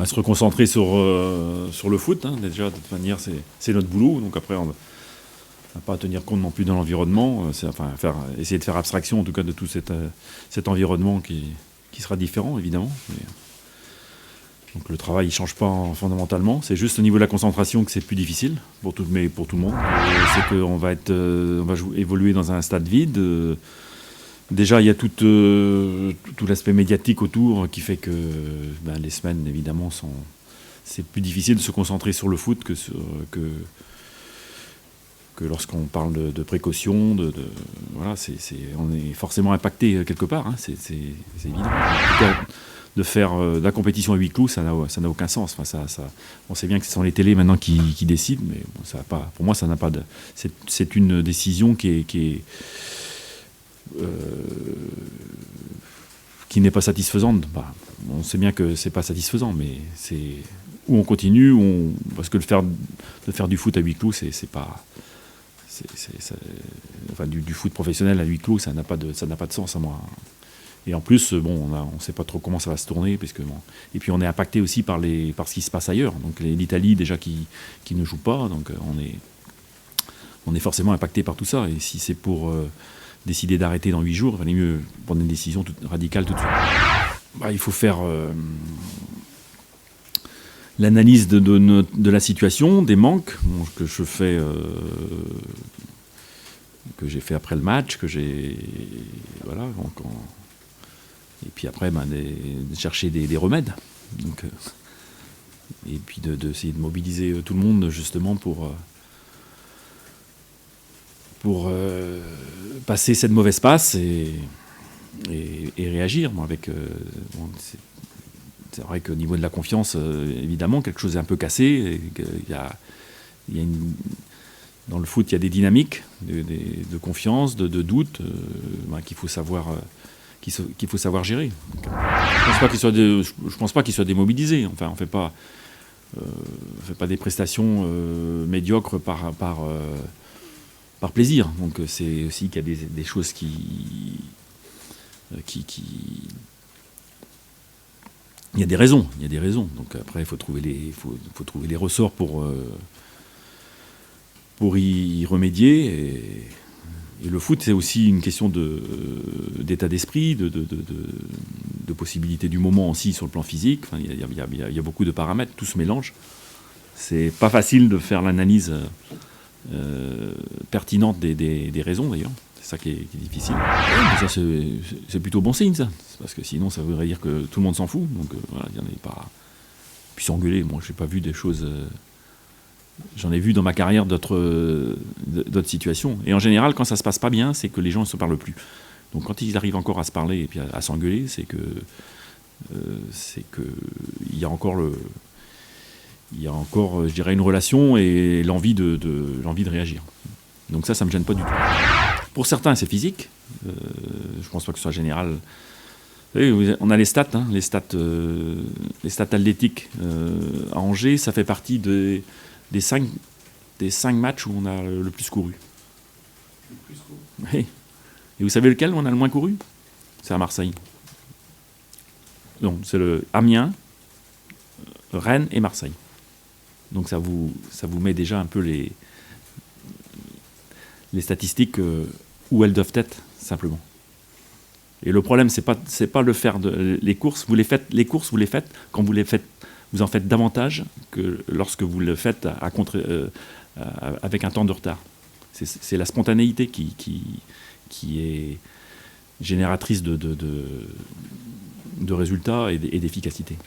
se reconcentrer sur le foot. Hein. Déjà, de toute manière, c'est notre boulot. Donc après, on n'a pas à tenir compte non plus de l'environnement. Essayer de faire abstraction, en tout cas, de tout cet environnement qui sera différent, évidemment. Donc le travail ne change pas fondamentalement. C'est juste au niveau de la concentration que c'est plus difficile pour tout le monde. C'est qu'on va évoluer dans un stade vide. Déjà, il y a tout l'aspect médiatique autour qui fait que les semaines, évidemment, c'est plus difficile de se concentrer sur le foot que lorsqu'on parle de précaution. Voilà, on est forcément impacté quelque part, hein, c'est évident. En tout cas, de faire de la compétition à huis clos, ça n'a aucun sens. Enfin, on sait bien que ce sont les télés maintenant qui décident, mais bon, pour moi, ça n'a pas de. C'est une décision qui n'est pas satisfaisante. On sait bien que c'est pas satisfaisant, mais c'est où on continue, parce que de faire du foot à huis clos, c'est pas. Du foot professionnel à huis clos, ça n'a pas de sens à moi. Et en plus, on ne sait pas trop comment ça va se tourner, et puis on est impacté aussi par ce qui se passe ailleurs. Donc l'Italie déjà qui ne joue pas, donc on est forcément impacté par tout ça. Et si c'est pour décider d'arrêter dans 8 jours, il valait mieux prendre une décision radicale tout de suite. Il faut faire l'analyse de la situation, des manques que je fais, que j'ai fait après le match, voilà. Et puis après, de chercher des remèdes. Donc, et puis d'essayer de mobiliser tout le monde justement pour passer cette mauvaise passe et réagir. C'est vrai qu'au niveau de la confiance, évidemment, quelque chose est un peu cassé. Dans le foot, il y a des dynamiques de confiance, de doute qu'il faut savoir gérer. Donc, je pense pas qu'ils soient démobilisés. Enfin, on fait pas des prestations médiocres par plaisir. Donc c'est aussi qu'il y a des choses il y a des raisons. Donc après, il faut trouver les ressorts pour y remédier. Et le foot, c'est aussi une question d'état d'esprit, de possibilité du moment aussi sur le plan physique. Enfin, il y a beaucoup de paramètres, tout se mélange. C'est pas facile de faire l'analyse pertinente des raisons, d'ailleurs. C'est ça qui est difficile. Mais ça, c'est plutôt bon signe, ça. Parce que sinon, ça voudrait dire que tout le monde s'en fout. Donc voilà, il n'y en a pas. Puis s'engueuler, moi, j'ai pas vu des choses. J'en ai vu dans ma carrière d'autres situations. Et en général, quand ça se passe pas bien, c'est que les gens ne se parlent plus. Donc quand ils arrivent encore à se parler et puis à s'engueuler, c'est que il y a encore je dirais, une relation et l'envie de réagir. Donc ça me gêne pas du tout. Pour certains, c'est physique. Je pense pas que ce soit général. Vous savez, on a les stats, hein, les stats athlétiques à Angers. Ça fait partie des 5 matchs où on a le plus couru. Le plus couru. Oui. Et vous savez lequel on a le moins couru? C'est à Marseille. Donc c'est le Amiens, Rennes et Marseille. Donc ça vous met déjà un peu les statistiques où elles doivent être, simplement. Et le problème, c'est pas le faire les courses. Vous les faites quand vous en faites davantage que lorsque vous le faites avec un temps de retard. C'est la spontanéité qui est génératrice de résultats et d'efficacité.